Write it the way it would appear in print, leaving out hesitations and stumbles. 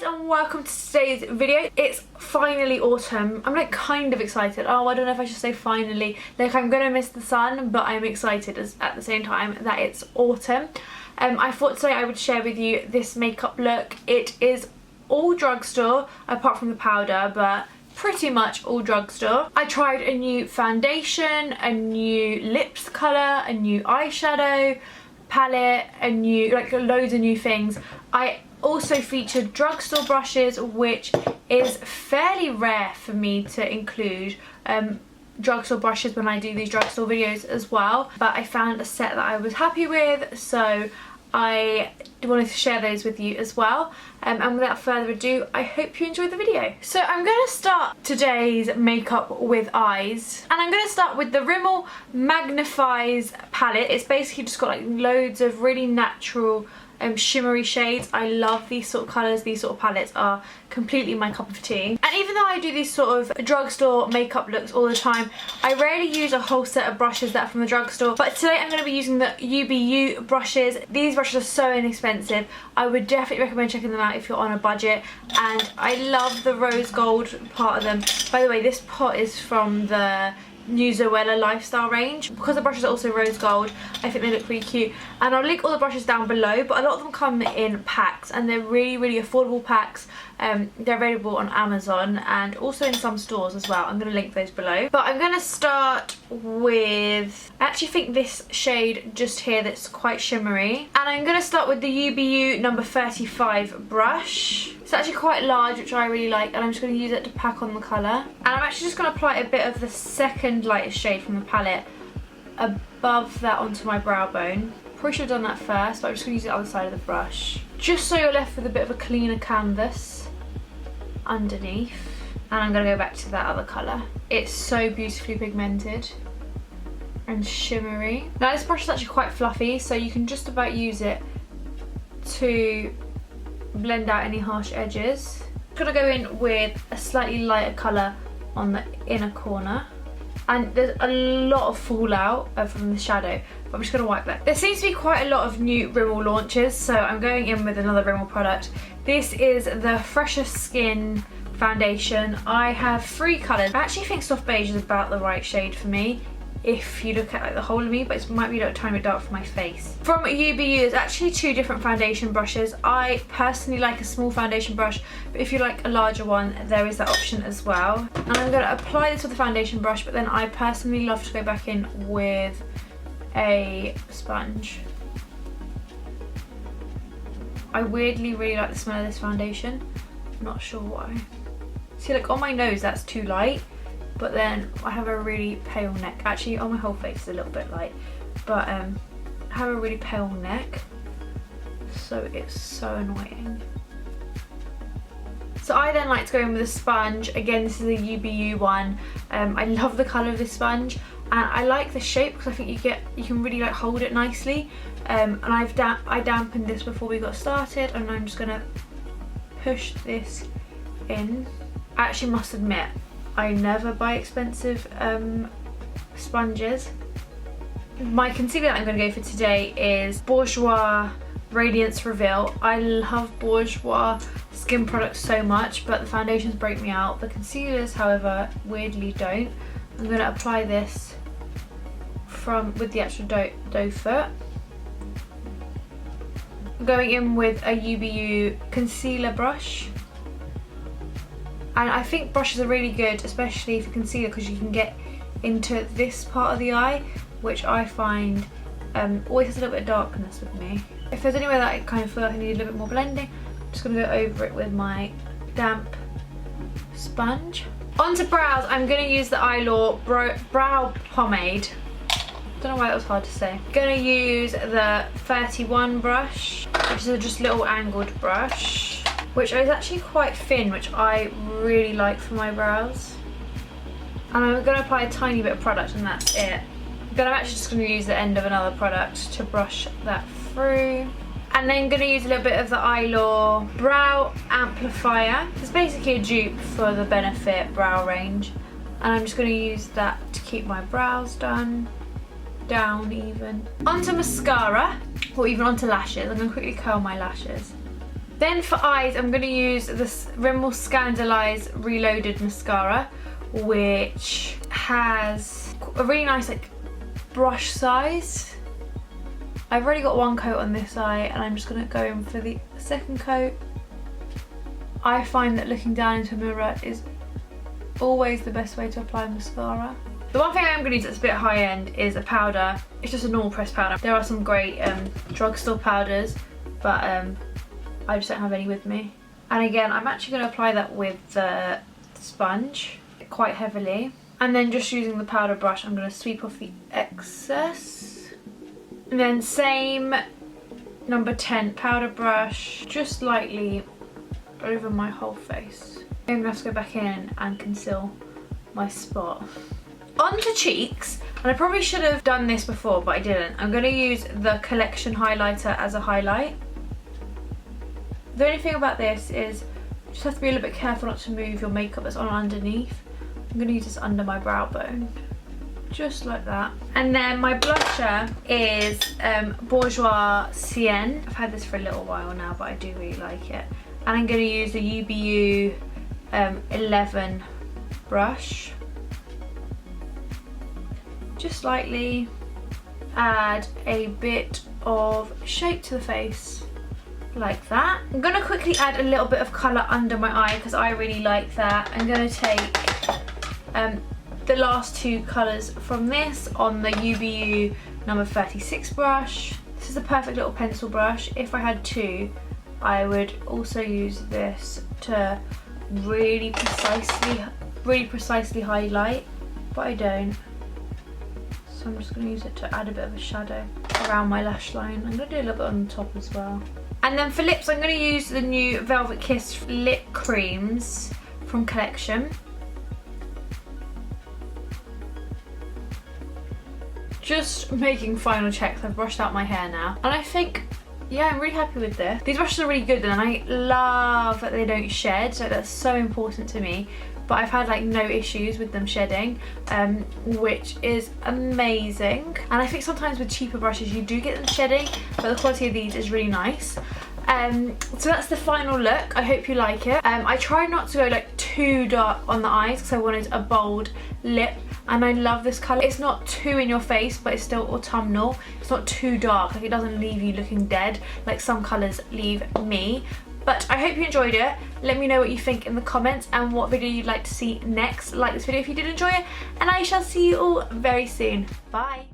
And welcome to today's video. It's finally autumn. I'm like kind of excited. Oh, I don't know if I should say finally. Like I'm gonna miss the sun, but I'm excited at the same time that it's autumn. I thought today I would share with you this makeup look. It is all drugstore apart from the powder, but pretty much all drugstore. I tried a new foundation, a new lips colour, a new eyeshadow palette, a new, like loads of new things. I also featured drugstore brushes, which is fairly rare for me to include drugstore brushes when I do these drugstore videos as well, but I found a set that I was happy with, so I wanted to share those with you as well. And without further ado, I hope you enjoyed the video. So I'm going to start today's makeup with eyes, and I'm going to start with the Rimmel Magnif'eyes palette. It's basically just got like loads of really natural shimmery shades. I love these sort of colours. These sort of palettes are completely my cup of tea. And even though I do these sort of drugstore makeup looks all the time, I rarely use a whole set of brushes that are from the drugstore. But today I'm going to be using the UBU brushes. These brushes are so inexpensive. I would definitely recommend checking them out if you're on a budget. And I love the rose gold part of them. By the way, this pot is from the New Zoella lifestyle range. Because the brushes are also rose gold, I think they look pretty cute, and I'll link all the brushes down below, but a lot of them come in packs and they're really affordable packs. They're available on Amazon and also in some stores as well. I'm going to link those below. But I'm going to start with, I actually think this shade just here that's quite shimmery, and I'm going to start with the UBU number 35 brush. It's actually quite large, which I really like, and I'm just going to use it to pack on the colour. And I'm actually just going to apply a bit of the second lightest shade from the palette above that onto my brow bone. Probably should have done that first, but I'm just going to use the other side of the brush, just so you're left with a bit of a cleaner canvas underneath. And I'm going to go back to that other colour. It's so beautifully pigmented and shimmery. Now this brush is actually quite fluffy, so you can just about use it to blend out any harsh edges. I'm going to go in with a slightly lighter colour on the inner corner. And there's a lot of fallout from the shadow, but I'm just going to wipe that. There seems to be quite a lot of new Rimmel launches, so I'm going in with another Rimmel product. This is the Fresher Skin foundation. I have 3 colours. I actually think soft beige is about the right shade for me if you look at like the whole of me, but it might be a tiny bit dark for my face. From UBU, there's actually 2 different foundation brushes. I personally like a small foundation brush, but if you like a larger one, there is that option as well. And I'm going to apply this with the foundation brush, but then I personally love to go back in with a sponge. I weirdly really like the smell of this foundation. I'm not sure why. See, like on my nose that's too light, but then I have a really pale neck. Actually on my whole face is a little bit light, but I have a really pale neck, so it's so annoying. So I then like to go in with a sponge. Again, this is a UBU one. I love the colour of this sponge, and I like the shape because I think you can really like hold it nicely. And I dampened this before we got started, and I'm just gonna push this in. I actually must admit, I never buy expensive sponges. My concealer that I'm going to go for today is Bourjois Radiance Reveal. I love Bourjois skin products so much, but the foundations break me out. The concealers, however, weirdly don't. I'm going to apply this with the actual doe foot. I'm going in with a UBU concealer brush. And I think brushes are really good, especially for concealer, because you can get into this part of the eye, which I find always has a little bit of darkness with me. If there's anywhere that I kind of feel like I need a little bit more blending, I'm just going to go over it with my damp sponge. Onto brows, I'm going to use the Eylure brow pomade. Don't know why that was hard to say. I'm going to use the 31 brush, which is just a little angled brush, which is actually quite thin, which I really like for my brows. And I'm going to apply a tiny bit of product, and that's it. I'm actually just going to use the end of another product to brush that through. And then I'm going to use a little bit of the Eylure Brow Amplifier. It's basically a dupe for the Benefit brow range. And I'm just going to use that to keep my brows done. Down even. Onto mascara, or even onto lashes. I'm going to quickly curl my lashes. Then for eyes, I'm going to use this Rimmel ScandalEyes Reloaded Mascara, which has a really nice like brush size. I've already got one coat on this eye and I'm just going to go in for the second coat. I find that looking down into a mirror is always the best way to apply mascara. The one thing I am going to use that's a bit high end is a powder. It's just a normal pressed powder. There are some great drugstore powders, but I just don't have any with me. And again, I'm actually going to apply that with the sponge quite heavily. And then just using the powder brush, I'm going to sweep off the excess. And then same number 10 powder brush, just lightly over my whole face. I'm going to have to go back in and conceal my spot. On to cheeks, and I probably should have done this before, but I didn't. I'm going to use the Collection highlighter as a highlight. The only thing about this is you just have to be a little bit careful not to move your makeup that's on underneath. I'm going to use this under my brow bone, just like that. And then my blusher is Bourjois Sienne. I've had this for a little while now, but I do really like it. And I'm going to use the UBU 11 brush. Just slightly add a bit of shape to the face, like that. I'm going to quickly add a little bit of colour under my eye because I really like that. I'm going to take the last two colours from this on the UBU number 36 brush. This is a perfect little pencil brush. If I had two, I would also use this to really precisely highlight, but I don't. So I'm just going to use it to add a bit of a shadow around my lash line. I'm going to do a little bit on the top as well. And then for lips, I'm going to use the new Velvet Kiss lip creams from Collection. Just making final checks. I've brushed out my hair now. And I think, yeah, I'm really happy with this. These brushes are really good and I love that they don't shed. So that's so important to me. But I've had like no issues with them shedding, which is amazing. And I think sometimes with cheaper brushes you do get them shedding, but the quality of these is really nice. So that's the final look. I hope you like it. I tried not to go like too dark on the eyes because I wanted a bold lip, and I love this colour. It's not too in your face, but it's still autumnal. It's not too dark, like it doesn't leave you looking dead like some colours leave me. But I hope you enjoyed it. Let me know what you think in the comments and what video you'd like to see next. Like this video if you did enjoy it, and I shall see you all very soon. Bye.